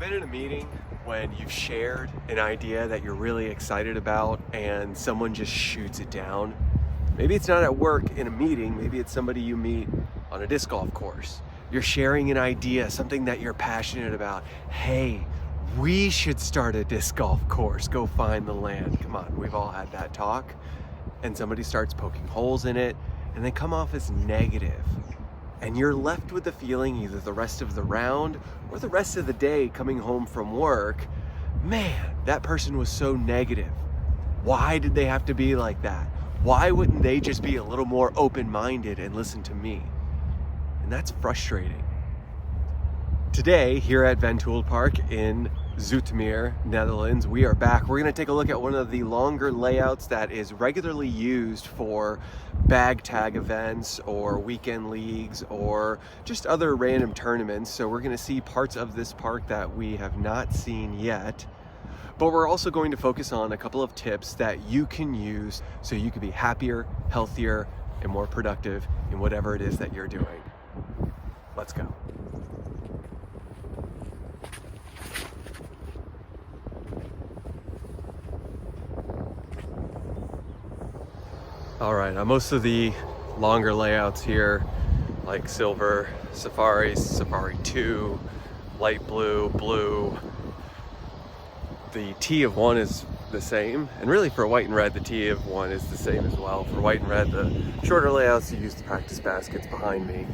been in a meeting when you've shared an idea that you're really excited about and someone just shoots it down? Maybe it's not at work in a meeting, maybe it's somebody you meet on a disc golf course. You're sharing an idea, something that you're passionate about. Hey, we should start a disc golf course, go find the land. Come on, we've all had that talk. And somebody starts poking holes in it and they come off as negative. And you're left with the feeling either the rest of the round or the rest of the day coming home from work, man, that person was so negative. Why did they have to be like that? Why wouldn't they just be a little more open-minded and listen to me? And that's frustrating. Today, here at TuyllPark in Zoetermeer, Netherlands, we are back. We're going to take a look at one of the longer layouts that is regularly used for bag tag events or weekend leagues or just other random tournaments. So we're going to see parts of this park that we have not seen yet. But we're also going to focus on a couple of tips that you can use so you can be happier, healthier, and more productive in whatever it is that you're doing. Let's go. All right, on most of the longer layouts here, like Silver, Safari, Safari 2, Light Blue, Blue, the T of 1 is the same. And really for White and Red, the T of 1 is the same as well. For White and Red, the shorter layouts, you use the practice baskets behind me.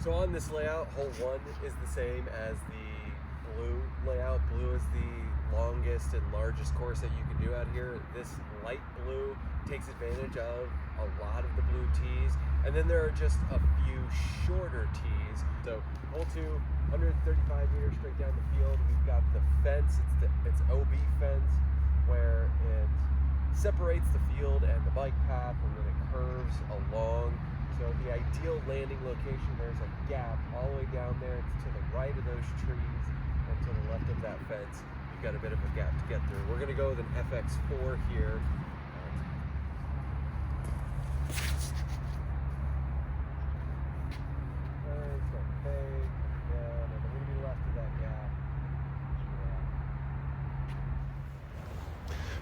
So on this layout, hole 1 is the same as the blue layout. Blue is the longest and largest course that you can do out here. This light blue takes advantage of a lot of the blue tees, and then there are just a few shorter tees. So hole 2, 135 meters straight down the field. We've got the fence. It's OB fence where it separates the field and the bike path, and then it curves along. So the ideal landing location, there's a gap all the way down there. It's to the right of those trees and to the left of that fence. You've got a bit of a gap to get through. We're going to go with an FX4 here.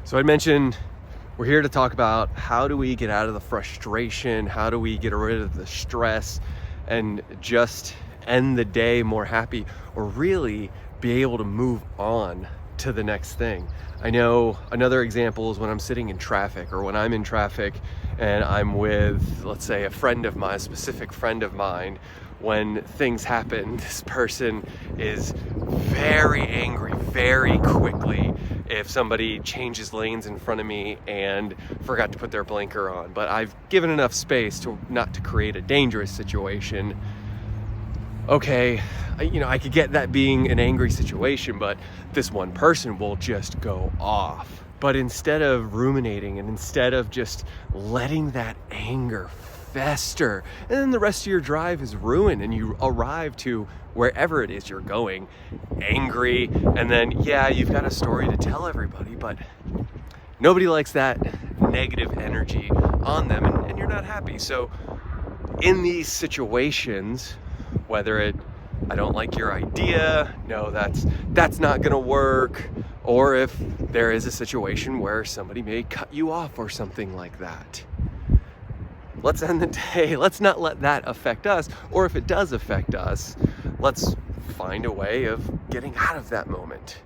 So I mentioned we're here to talk about how do we get out of the frustration, how do we get rid of the stress and just end the day more happy, or really be able to move on to the next thing. I know another example is when I'm sitting in traffic, or when I'm in traffic and I'm with, let's say, a friend of mine, a specific friend of mine. When things happen, this person is very angry very quickly if somebody changes lanes in front of me and forgot to put their blinker on. But I've given enough space to not to create a dangerous situation. Okay, I could get that being an angry situation, but this one person will just go off. But instead of ruminating and instead of just letting that anger fester, and then the rest of your drive is ruined and you arrive to wherever it is you're going angry, and then you've got a story to tell everybody, but nobody likes that negative energy on them, and you're not happy. So in these situations, whether I don't like your idea, no, that's not gonna work, or if there is a situation where somebody may cut you off or something like that, let's end the day. Let's not let that affect us, or if it does affect us, let's find a way of getting out of that moment.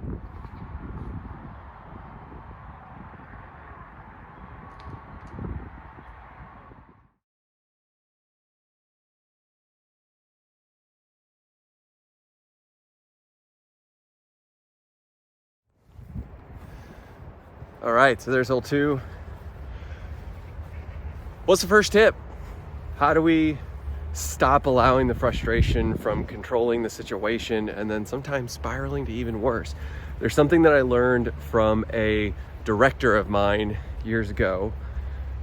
All right, so there's hole 2. What's the first tip? How do we stop allowing the frustration from controlling the situation and then sometimes spiraling to even worse? There's something that I learned from a director of mine years ago.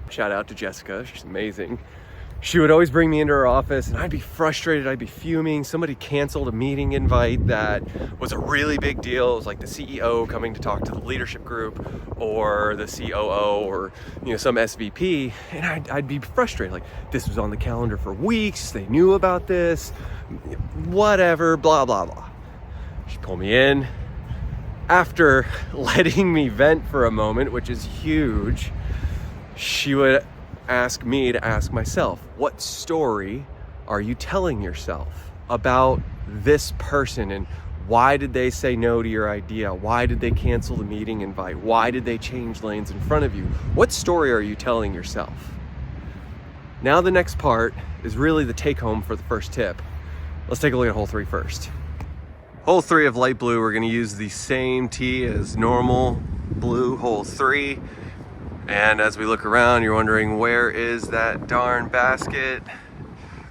Shout out to Jessica, she's amazing. She would always bring me into her office and I'd be frustrated, I'd be fuming. Somebody canceled a meeting invite that was a really big deal. It was like the CEO coming to talk to the leadership group, or the COO, or some SVP, and I'd be frustrated. Like, this was on the calendar for weeks, they knew about this, whatever, blah, blah, blah. She'd pull me in. After letting me vent for a moment, which is huge, she would ask me to ask myself, what story are you telling yourself about this person, and why did they say no to your idea? Why did they cancel the meeting invite? Why did they change lanes in front of you? What story are you telling yourself? Now the next part is really the take home for the first tip. Let's take a look at hole 3 first. Hole 3 of light blue, we're going to use the same tee as normal blue, hole 3. And as we look around, you're wondering, where is that darn basket?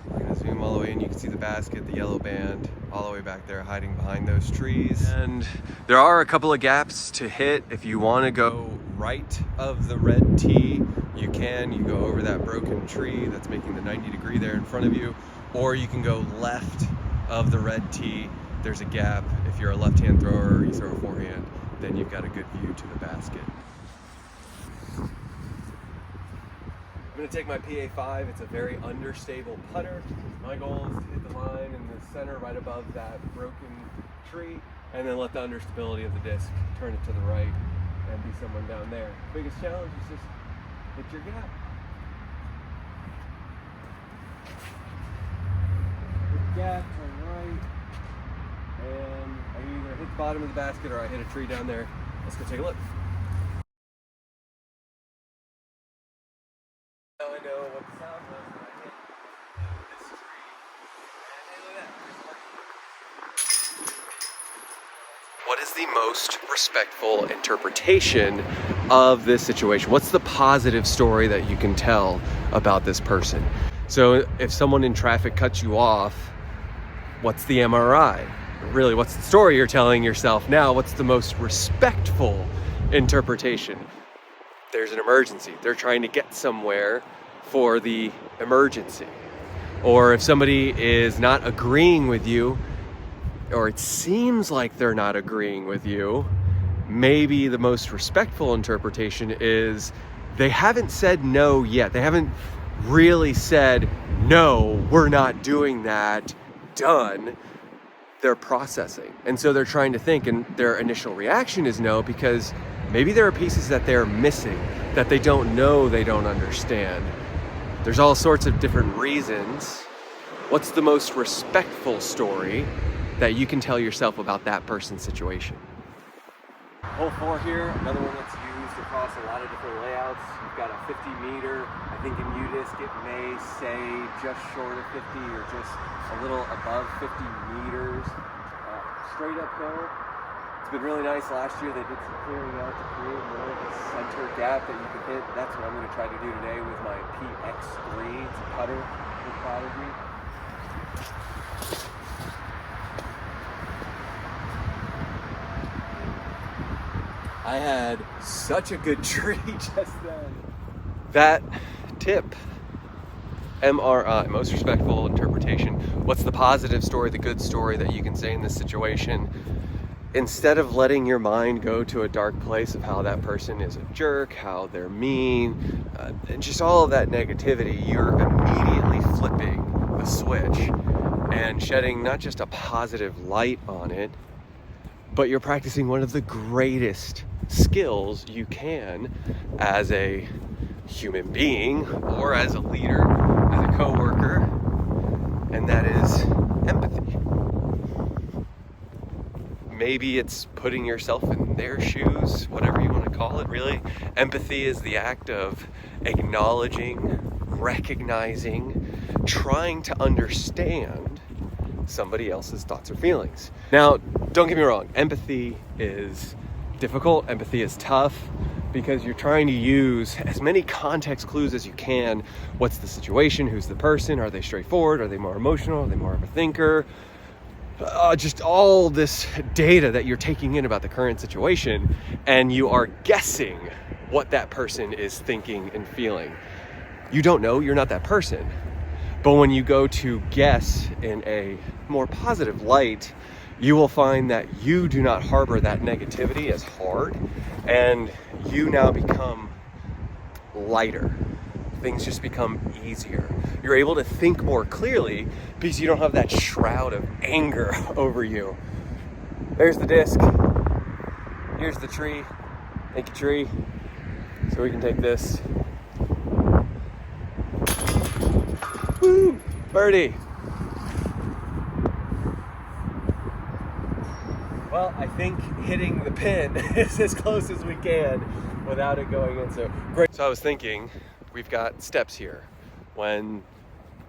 We're gonna zoom all the way in. You can see the basket, the yellow band, all the way back there hiding behind those trees. And there are a couple of gaps to hit. If you wanna go right of the red tee, you can. You go over that broken tree that's making the 90-degree there in front of you, or you can go left of the red tee. There's a gap. If you're a left-hand thrower or you throw a forehand, then you've got a good view to the basket. I'm going to take my PA5. It's a very understable putter. My goal is to hit the line in the center right above that broken tree, and then let the understability of the disc turn it to the right and be someone down there. Biggest challenge is just hit your gap. Hit the gap, turn right, and I either hit the bottom of the basket or I hit a tree down there. Let's go take a look. Now I know what the sound was when I hit this tree. And look at that. What is the most respectful interpretation of this situation? What's the positive story that you can tell about this person? So if someone in traffic cuts you off, what's the MRI? Really, what's the story you're telling yourself? Now, what's the most respectful interpretation? There's an emergency. They're trying to get somewhere for the emergency. Or if somebody is not agreeing with you, or it seems like they're not agreeing with you, maybe the most respectful interpretation is they haven't said no yet. They haven't really said, no, we're not doing that, done. They're processing. And so they're trying to think, and their initial reaction is no, because maybe there are pieces that they're missing, that they don't know, they don't understand. There's all sorts of different reasons. What's the most respectful story that you can tell yourself about that person's situation? Hole 4 here, another one that's used across a lot of different layouts. You've got a 50 meter. I think in UDisc it may say just short of 50 or just a little above 50 meters. Straight uphill. It's been really nice. Last year they did some clearing out to create more of a center gap that you can hit. That's what I'm going to try to do today with my PX3. It's a putter with Prodigy. I had such a good tree just then. That tip, MRI, most respectful interpretation. What's the positive story, the good story that you can say in this situation? Instead of letting your mind go to a dark place of how that person is a jerk, how they're mean, and just all of that negativity, you're immediately flipping the switch and shedding not just a positive light on it, but you're practicing one of the greatest skills you can as a human being or as a leader, as a coworker, and that is empathy. Maybe it's putting yourself in their shoes, whatever you want to call it, really. Empathy is the act of acknowledging, recognizing, trying to understand somebody else's thoughts or feelings. Now, don't get me wrong, empathy is difficult, empathy is tough, because you're trying to use as many context clues as you can. What's the situation? Who's the person? Are they straightforward? Are they more emotional? Are they more of a thinker? Just all this data that you're taking in about the current situation, and you are guessing what that person is thinking and feeling. You don't know, you're not that person, But when you go to guess in a more positive light, you will find that you do not harbor that negativity as hard, and you now become lighter. Things just become easier. You're able to think more clearly because you don't have that shroud of anger over you. There's the disc. Here's the tree. Thank you, tree. So we can take this. Woo! Birdie! Well, I think hitting the pin is as close as we can without it going in. So great. So I was thinking, we've got steps here. When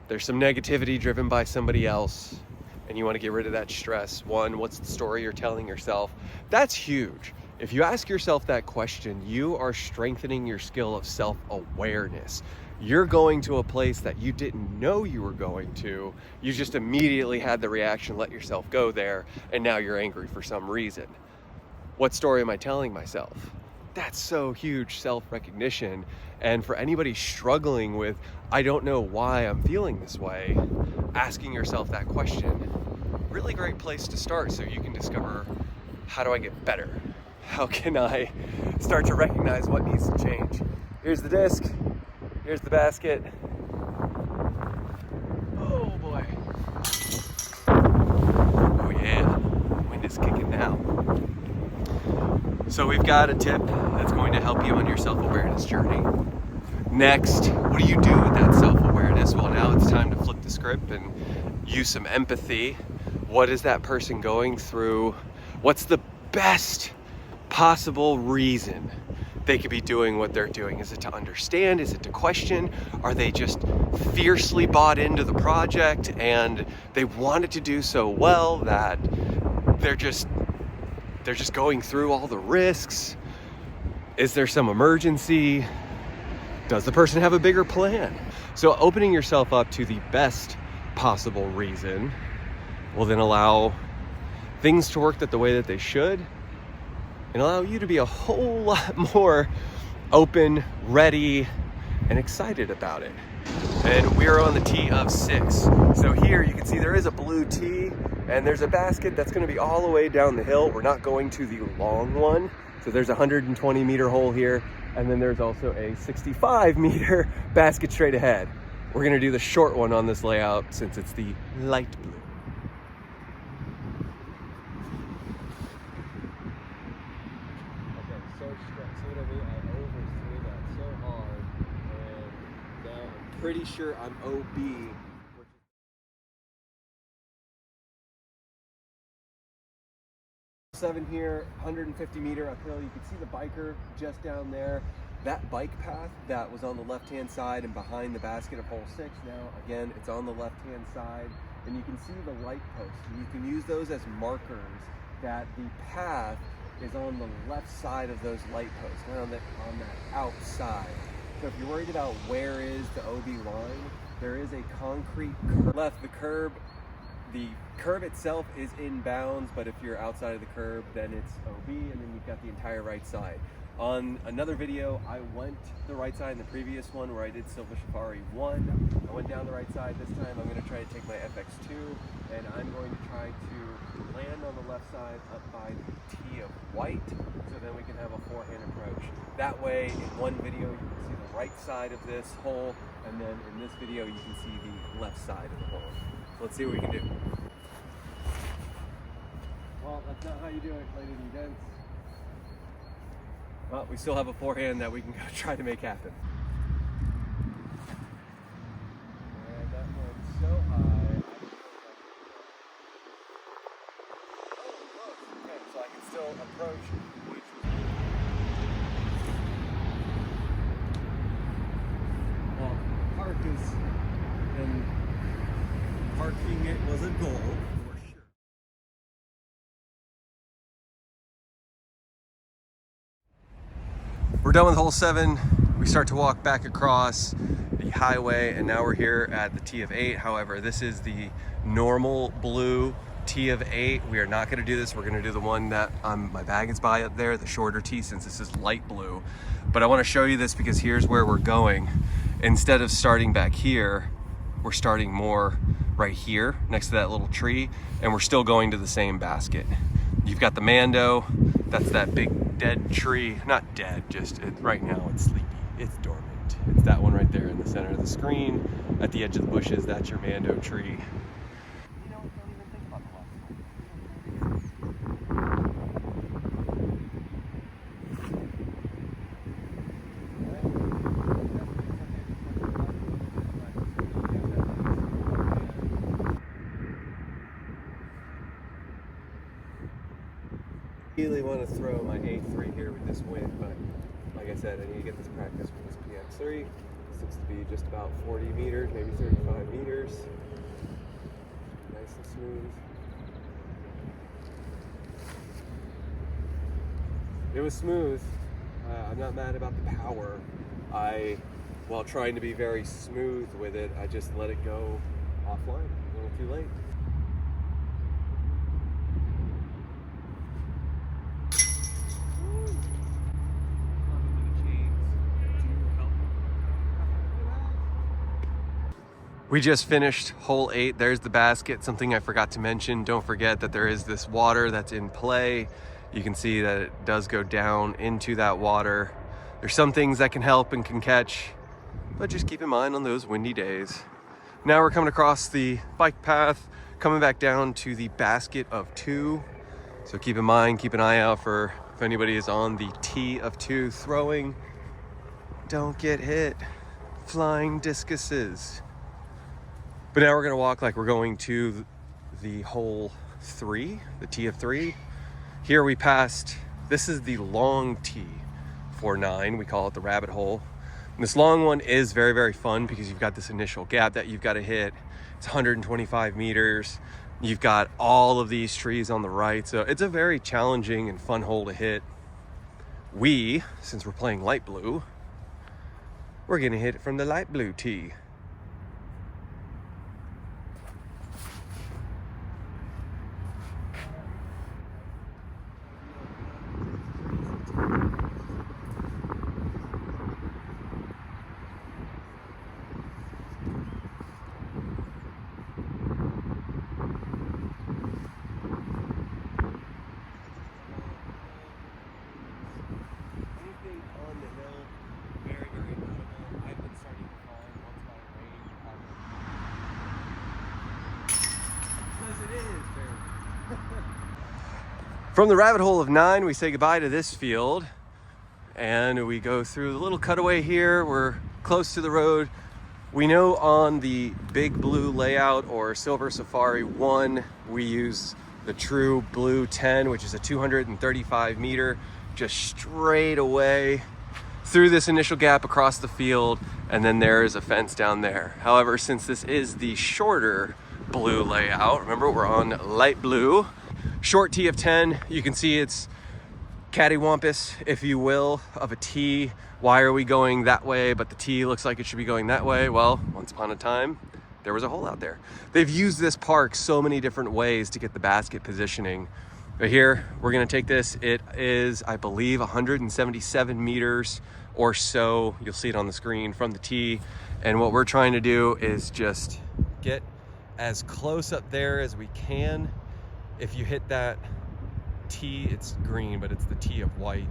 there's some negativity driven by somebody else and you want to get rid of that stress, one, what's the story you're telling yourself? That's huge. If you ask yourself that question, you are strengthening your skill of self-awareness. You're going to a place that you didn't know you were going to. You just immediately had the reaction, let yourself go there, and now you're angry for some reason. What story am I telling myself? That's so huge self-recognition. And for anybody struggling with, I don't know why I'm feeling this way, asking yourself that question, really great place to start so you can discover, how do I get better? How can I start to recognize what needs to change? Here's the disc. Here's the basket. Oh boy. Oh yeah, wind is kicking now. So we've got a tip that's going to help you on your self-awareness journey. Next, what do you do with that self-awareness? Well, now it's time to flip the script and use some empathy. What is that person going through? What's the best possible reason they could be doing what they're doing? Is it to understand? Is it to question? Are they just fiercely bought into the project and they wanted to do so well that they're just going through all the risks? Is there some emergency? Does the person have a bigger plan? So opening yourself up to the best possible reason will then allow things to work the way that they should, and allow you to be a whole lot more open, ready, and excited about it. And we are on the tee of 6. So here you can see there is a blue tee, and there's a basket that's going to be all the way down the hill. We're not going to the long one. So there's a 120 meter hole here, and then there's also a 65 meter basket straight ahead. We're going to do the short one on this layout since it's the light blue. Pretty sure I'm OB. 7 here, 150 meter uphill. You can see the biker just down there. That bike path that was on the left-hand side and behind the basket of hole 6, now again it's on the left-hand side, and you can see the light posts. And you can use those as markers that the path is on the left side of those light posts, not on that outside. So if you're worried about where is the OB line, there is a concrete curb left. The curb itself is in bounds, but if you're outside of the curb, then it's OB, and then you've got the entire right side. On another video, I went the right side in the previous one where I did Silver Safari 1. I went down the right side. This time I'm going to try to take my FX2, and I'm going to try to land on the left side up by the tee of white, so then we can have a forehand approach. That way, in one video, you can see the right side of this hole, and then in this video, you can see the left side of the hole. Let's see what we can do. Well, that's not how you do it, ladies and gents. Well, we still have a forehand that we can go try to make happen. And that went so high. Oh, close. Okay, so I can still approach, which well, park is, and parking it was a goal. We're done with hole 7. We start to walk back across the highway, and now we're here at the tee of 8. However, this is the normal blue tee of 8. We are not going to do this. We're going to do the one that my bag is by up there, the shorter tee, since this is light blue. But I want to show you this because here's where we're going. Instead of starting back here, we're starting more right here next to that little tree, and we're still going to the same basket. You've got the Mando, that's that big dead tree. Not dead, just right now it's sleepy, it's dormant. It's that one right there in the center of the screen, at the edge of the bushes. That's your Mando tree. You know, don't even think about the last I really want to throw my A3 here with this wind, but like I said, I need to get this practice with this PM3. This looks to be just about 40 meters, maybe 35 meters. Nice and smooth. It was smooth. I'm not mad about the power. While trying to be very smooth with it, I just let it go offline a little too late. We just finished hole 8. There's the basket. Something I forgot to mention. Don't forget that there is this water that's in play. You can see that it does go down into that water. There's some things that can help and can catch, but just keep in mind on those windy days. Now we're coming across the bike path, coming back down to the basket of 2. So keep in mind, keep an eye out for if anybody is on the tee of 2 throwing. Don't get hit. Flying discuses. But now we're gonna walk like we're going to the hole 3, the tee of 3. Here we passed, this is the long tee for 9. We call it the rabbit hole. And this long one is very, very fun because you've got this initial gap that you've got to hit. It's 125 meters. You've got all of these trees on the right. So it's a very challenging and fun hole to hit. Since we're playing light blue, we're gonna hit it from the light blue tee. From the rabbit hole of 9, we say goodbye to this field and we go through the little cutaway here. We're close to the road. We know on the Big Blue layout or Silver Safari 1, we use the true Blue 10, which is a 235 meter, just straight away through this initial gap across the field, and then there is a fence down there. However, since this is the shorter blue layout, remember we're on light blue, short tee of 10, you can see it's cattywampus, if you will, of a tee. Why are we going that way, but the tee looks like it should be going that way? Well, once upon a time, there was a hole out there. They've used this park so many different ways to get the basket positioning. But here, we're gonna take this. It is, I believe, 177 meters or so. You'll see it on the screen from the tee. And what we're trying to do is just get as close up there as we can. If you hit that tee, it's green, but it's the tee of white.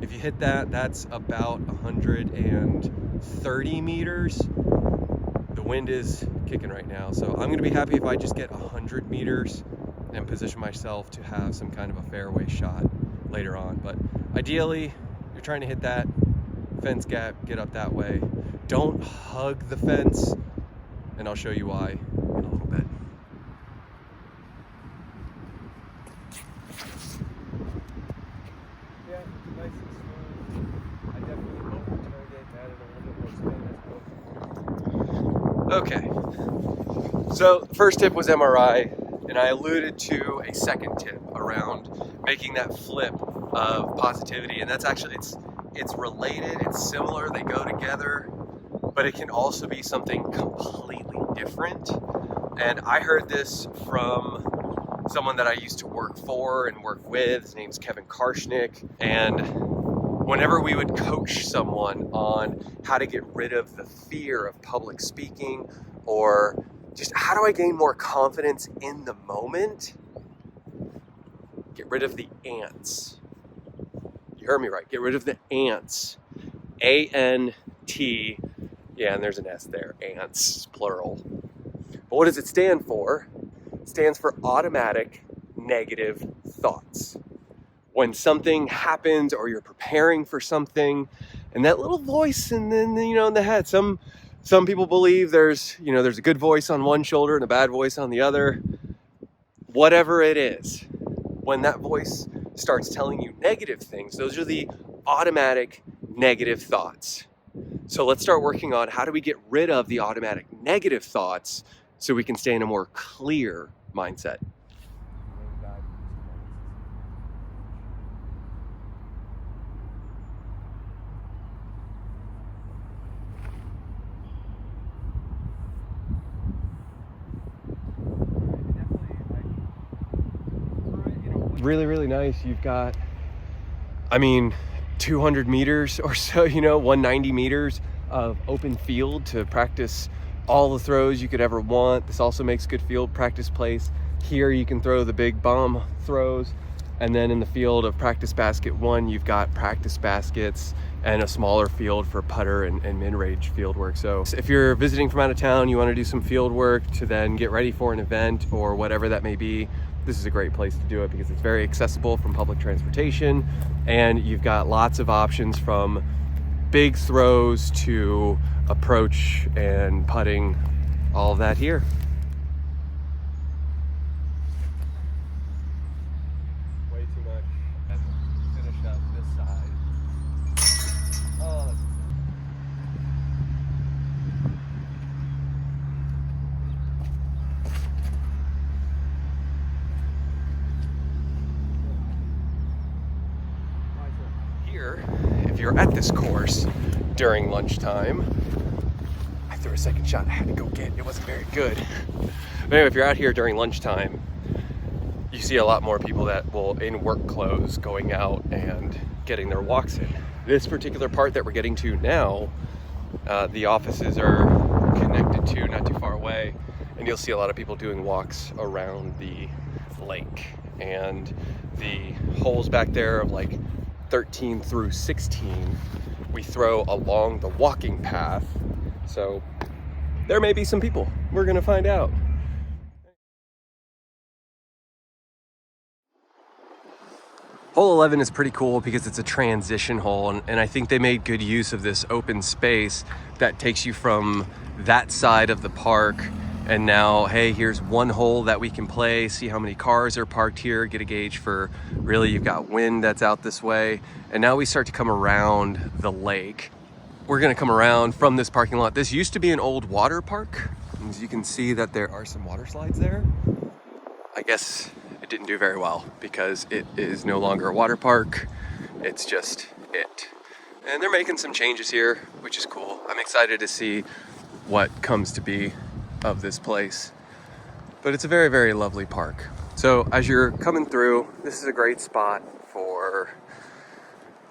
If you hit that, that's about 130 meters. The wind is kicking right now, so I'm gonna be happy if I just get 100 meters and position myself to have some kind of a fairway shot later on. But ideally, you're trying to hit that fence gap, get up that way. Don't hug the fence, and I'll show you why in a little bit. Yeah, nice and smooth. I definitely overturned it, added a little bit more spin. Okay, so the first tip was MRI, and I alluded to a second tip around making that flip of positivity, and that's actually, it's related, it's similar, they go together, but it can also be something completely different. And I heard this from someone that I used to work for and work with. His name's Kevin Karshnick, and whenever we would coach someone on how to get rid of the fear of public speaking or just how do I gain more confidence in the moment? Get rid of the ants. You heard me right. Get rid of the ants. A-N-T. Yeah, and there's an S there. Ants, plural. But what does it stand for? It stands for automatic negative thoughts. When something happens or you're preparing for something, and that little voice and then in the head, some people believe there's a good voice on one shoulder and a bad voice on the other. Whatever it is, when that voice starts telling you negative things, those are the automatic negative thoughts. So let's start working on how do we get rid of the automatic negative thoughts so we can stay in a more clear mindset. Really, really nice. You've got, 200 meters or so, 190 meters of open field to practice all the throws you could ever want. This also makes good field practice place. Here you can throw the big bomb throws. And then in the field of practice basket 1, you've got practice baskets and a smaller field for putter and mid-range field work. So if you're visiting from out of town, you want to do some field work to then get ready for an event or whatever that may be, this is a great place to do it because it's very accessible from public transportation, and you've got lots of options from big throws to approach and putting, all of that here. Way too much. Finish up this side. Oh, that's here, if you're at this course during lunchtime, I threw a second shot I had to go get. It wasn't very good. But anyway, if you're out here during lunchtime, you see a lot more people that will in work clothes going out and getting their walks in. This particular part that we're getting to now, the offices are connected to not too far away, and you'll see a lot of people doing walks around the lake. And the holes back there of like 13 through 16, we throw along the walking path. So there may be some people. We're gonna find out. Hole 11 is pretty cool because it's a transition hole, and I think they made good use of this open space that takes you from that side of the park, and now, hey, here's one hole that we can play, see how many cars are parked here, get a gauge for, really, you've got wind that's out this way, and now we start to come around the lake. We're gonna come around from this parking lot. This used to be an old water park. As you can see that there are some water slides there. I guess it didn't do very well because it is no longer a water park. It's just it. And they're making some changes here, which is cool. I'm excited to see what comes to be of this place. But it's a very, very lovely park. So as you're coming through, this is a great spot for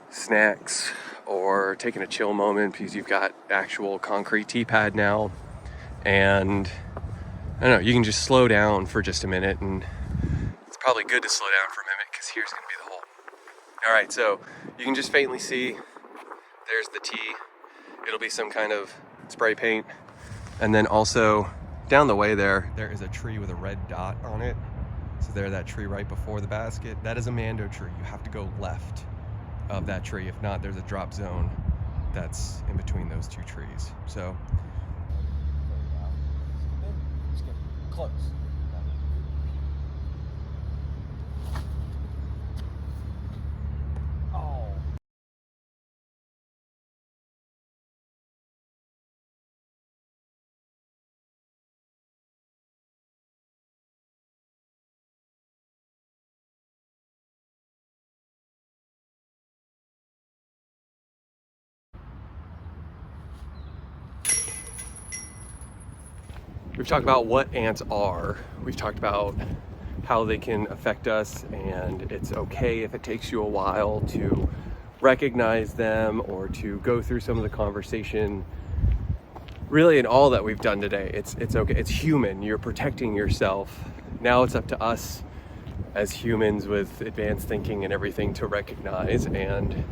snacks or taking a chill moment because you've got actual concrete tee pad now. And I don't know, you can just slow down for just a minute, and it's probably good to slow down for a minute because here's gonna be the hole. All right, so you can just faintly see there's the tee. It'll be some kind of spray paint. And then also down the way there is a tree with a red dot on it. So there, that tree right before the basket, that is a mando tree. You have to go left of that tree. If not, there's a drop zone that's in between those two trees. So just get close. Oh. We've talked about what ants are. We've talked about how they can affect us, and it's okay if it takes you a while to recognize them or to go through some of the conversation. really in all that we've done today. It's okay, it's human, you're protecting yourself. Now it's up to us as humans with advanced thinking and everything to recognize and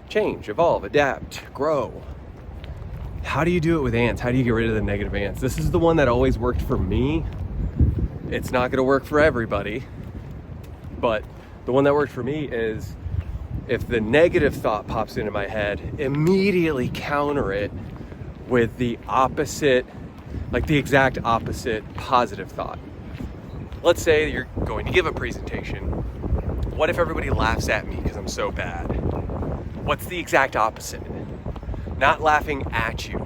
change, evolve, adapt, grow. How do you do it with ants? How do you get rid of the negative ants? This is the one that always worked for me. It's not gonna work for everybody, but the one that worked for me is if the negative thought pops into my head, immediately counter it with the opposite, like the exact opposite positive thought. Let's say you're going to give a presentation. What if everybody laughs at me because I'm so bad? What's the exact opposite? Not laughing at you.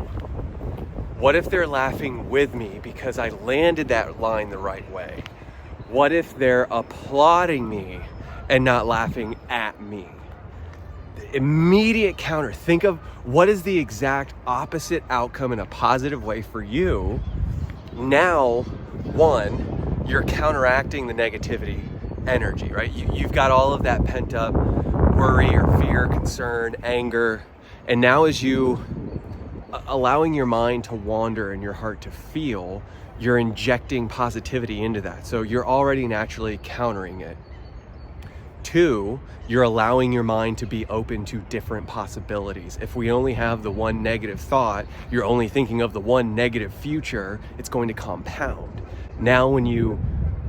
What if they're laughing with me because I landed that line the right way? What if they're applauding me and not laughing at me? The immediate counter. Think of what is the exact opposite outcome in a positive way for you. Now, one, you're counteracting the negativity energy, right? You've got all of that pent up worry or fear, concern, anger. And now as you allowing your mind to wander and your heart to feel, you're injecting positivity into that. So you're already naturally countering it. Two, you're allowing your mind to be open to different possibilities. If we only have the one negative thought, you're only thinking of the one negative future, it's going to compound. Now, when you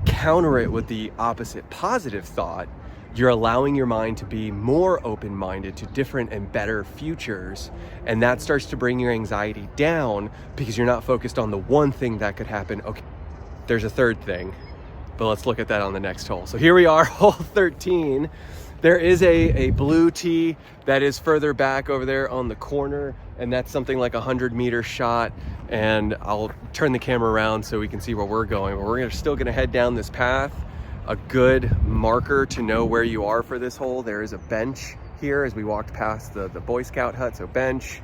counter it with the opposite positive thought, you're allowing your mind to be more open-minded to different and better futures. And that starts to bring your anxiety down because you're not focused on the one thing that could happen. Okay, there's a third thing, but let's look at that on the next hole. So here we are, hole 13. There is a blue tee that is further back over there on the corner, and that's something like a 100-meter shot. And I'll turn the camera around so we can see where we're going. But we're still gonna head down this path. A good marker to know where you are for this hole. There is a bench here as we walked past the Boy Scout hut, so bench.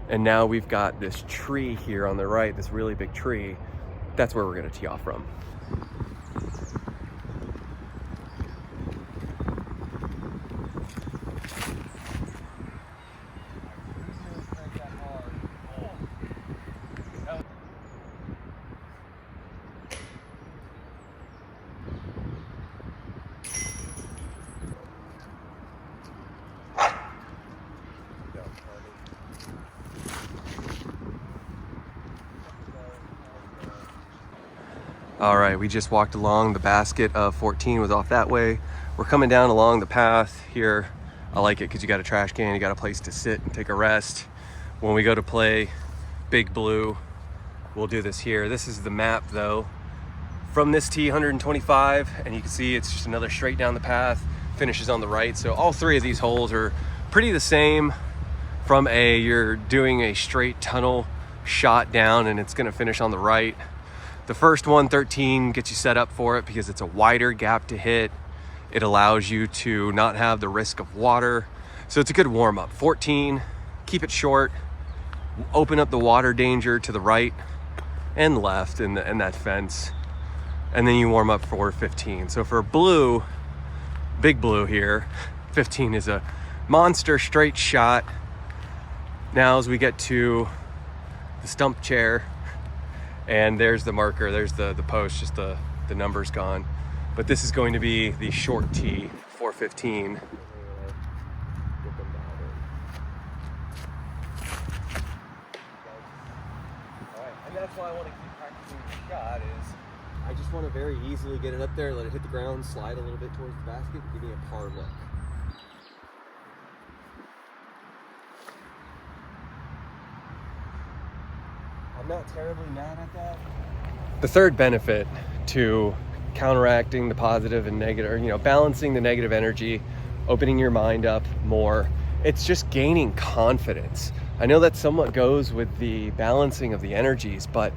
And now we've got this tree here on the right, this really big tree. That's where we're gonna tee off from. All right, we just walked along. The basket of 14 was off that way. We're coming down along the path here. I like it because you got a trash can, you got a place to sit and take a rest. When we go to play Big Blue, we'll do this here. This is the map though. From this tee, 125, and you can see it's just another straight down the path, finishes on the right. So all three of these holes are pretty the same. From you're doing a straight tunnel shot down and it's gonna finish on the right. The first one, 13, gets you set up for it because it's a wider gap to hit. It allows you to not have the risk of water. So it's a good warm up. 14, keep it short, open up the water danger to the right and left in that fence. And then you warm up for 15. So for blue, Big Blue here, 15 is a monster straight shot. Now as we get to the stump chair, and there's the marker, there's the post, just the number's gone. But this is going to be the short tee, 415. All right, and that's why I want to keep practicing the shot is I just want to very easily get it up there, let it hit the ground, slide a little bit towards the basket, give me a par look. I'm not terribly mad at that. The third benefit to counteracting the positive and negative, or balancing the negative energy, opening your mind up more, it's just gaining confidence. I know that somewhat goes with the balancing of the energies, but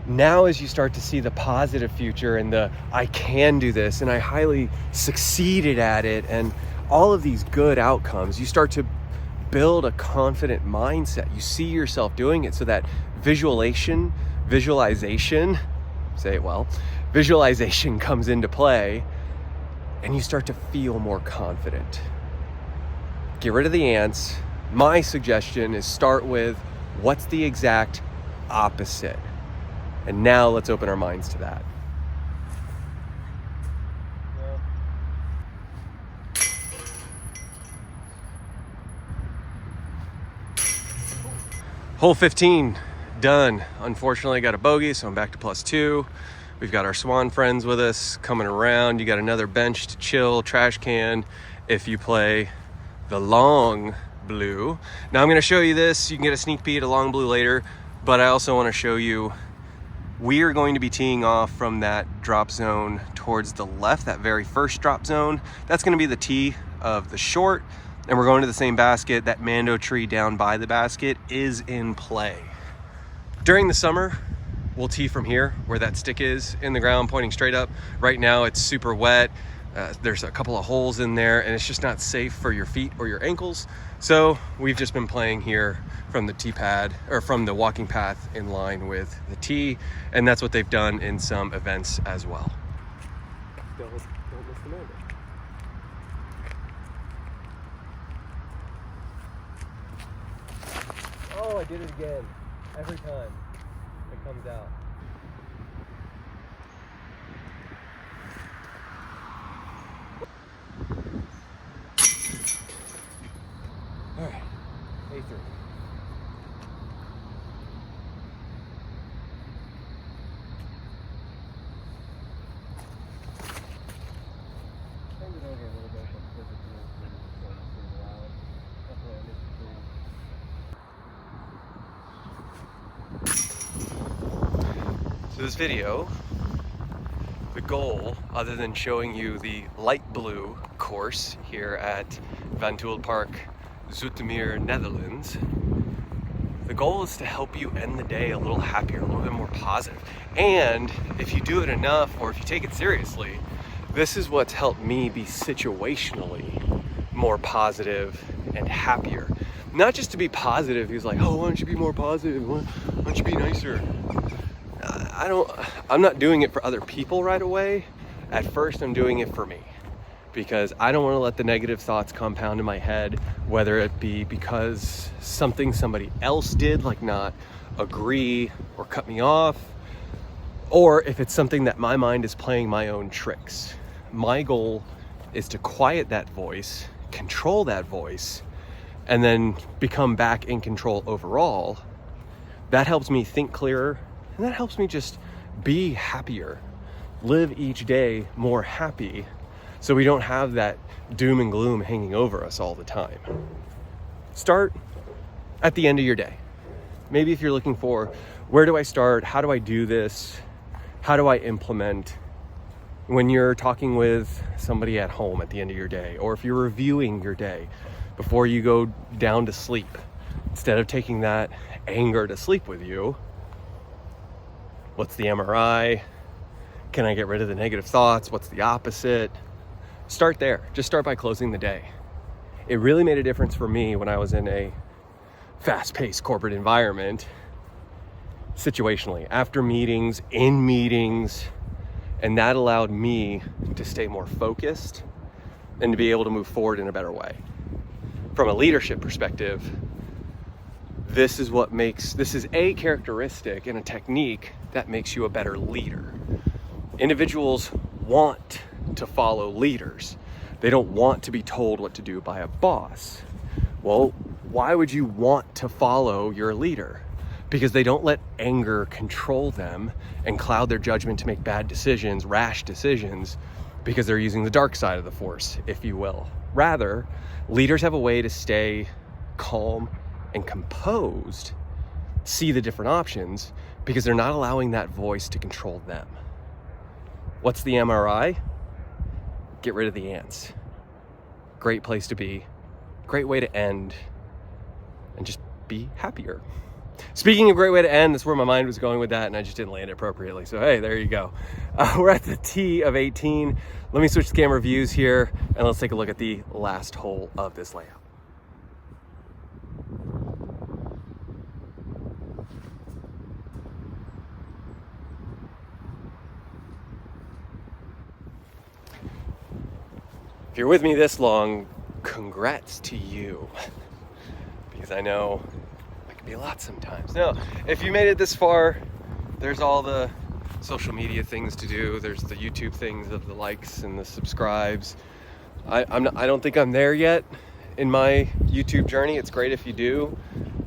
now as you start to see the positive future and the I can do this and I highly succeeded at it and all of these good outcomes, you start to build a confident mindset. You see yourself doing it, so that visualization, visualization comes into play and you start to feel more confident. Get rid of the ants. My suggestion is start with what's the exact opposite? And now let's open our minds to that. Hole 15 done. Unfortunately, I got a bogey, so I'm back to +2. We've got our swan friends with us coming around. You got another bench to chill, trash can if you play the long blue. Now I'm going to show you this. You can get a sneak peek at a long blue later, but I also want to show you we are going to be teeing off from that drop zone towards the left, that very first drop zone. That's going to be the tee of the short, and we're going to the same basket. That mando tree down by the basket is in play. During the summer, we'll tee from here where that stick is in the ground pointing straight up. Right now it's super wet. There's a couple of holes in there and it's just not safe for your feet or your ankles. So we've just been playing here from the tee pad, or from the walking path in line with the tee. And that's what they've done in some events as well. Don't miss the mando. Oh, I did it again. Every time it comes out. All right, A3. Turned it over a little bit, but because it's a little free, so I'm just gonna allow it. Definitely I missed the tree. So this video, the goal, other than showing you the light blue course here at TuyllPark, Zoetermeer, Netherlands, the goal is to help you end the day a little happier, a little bit more positive. And if you do it enough, or if you take it seriously, this is what's helped me be situationally more positive and happier. Not just to be positive, he's like, oh, why don't you be more positive? Why don't you be nicer? I'm not doing it for other people right away. At first, I'm doing it for me because I don't want to let the negative thoughts compound in my head, whether it be because something somebody else did, like not agree or cut me off, or if it's something that my mind is playing my own tricks. My goal is to quiet that voice, control that voice, and then become back in control overall. That helps me think clearer, and that helps me just be happier, live each day more happy, so we don't have that doom and gloom hanging over us all the time. Start at the end of your day. Maybe if you're looking for, where do I start? How do I do this? How do I implement? When you're talking with somebody at home at the end of your day, or if you're reviewing your day before you go down to sleep, instead of taking that anger to sleep with you, what's the MRI? Can I get rid of the negative thoughts? What's the opposite? Start there. Just start by closing the day. It really made a difference for me when I was in a fast-paced corporate environment, situationally, after meetings, in meetings, and that allowed me to stay more focused and to be able to move forward in a better way. From a leadership perspective, this is a characteristic and a technique that makes you a better leader. Individuals want to follow leaders. They don't want to be told what to do by a boss. Well, why would you want to follow your leader? Because they don't let anger control them and cloud their judgment to make bad decisions, rash decisions, because they're using the dark side of the force, if you will. Rather, leaders have a way to stay calm and composed, see the different options, because they're not allowing that voice to control them. What's the MRI? Get rid of the ants. Great place to be, great way to end, and just be happier. Speaking of great way to end, that's where my mind was going with that, and I just didn't land it appropriately. So hey, there you go. We're at the tee of 18. Let me switch the camera views here, and let's take a look at the last hole of this layout. If you're with me this long, congrats to you. Because I know can be a lot sometimes. No, if you made it this far, there's all the social media things to do. There's the YouTube things of the likes and the subscribes. I don't think I'm there yet in my YouTube journey. It's great if you do.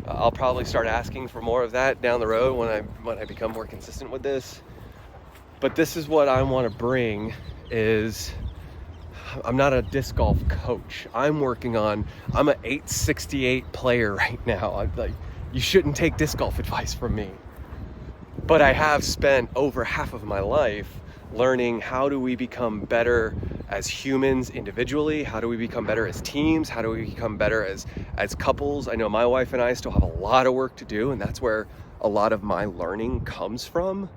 I'll probably start asking for more of that down the road when I become more consistent with this. But this is what I want to bring is, I'm not a disc golf coach. I'm an 868 player right now. You shouldn't take disc golf advice from me. But I have spent over half of my life learning how do we become better as humans individually, how do we become better as teams, how do we become better as couples. I know my wife and I still have a lot of work to do, and that's where a lot of my learning comes from.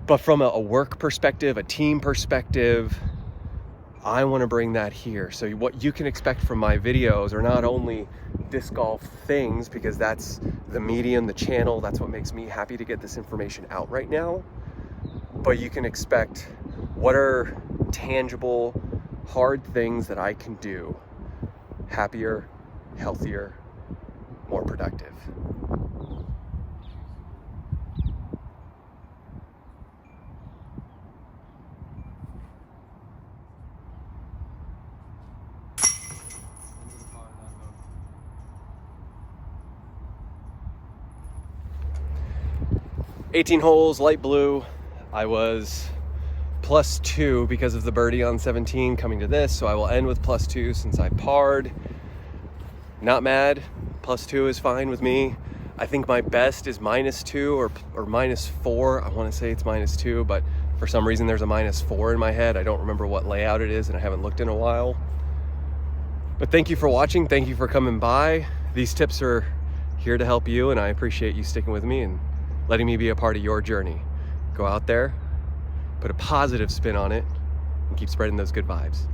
But from a work perspective, a team perspective, I want to bring that here. So what you can expect from my videos are not only disc golf things, because that's the medium, the channel, that's what makes me happy to get this information out right now. But you can expect what are tangible, hard things that I can do happier, healthier, more productive. +18 holes, light blue. I was +2 because of the birdie on 17 coming to this, so I will end with +2 since I parred. Not mad. +2 is fine with me. I think my best is -2 or -4. I want to say it's -2, but for some reason there's a -4 in my head. I don't remember what layout it is, and I haven't looked in a while. But thank you for watching. Thank you for coming by. These tips are here to help you, and I appreciate you sticking with me and letting me be a part of your journey. Go out there, put a positive spin on it, and keep spreading those good vibes.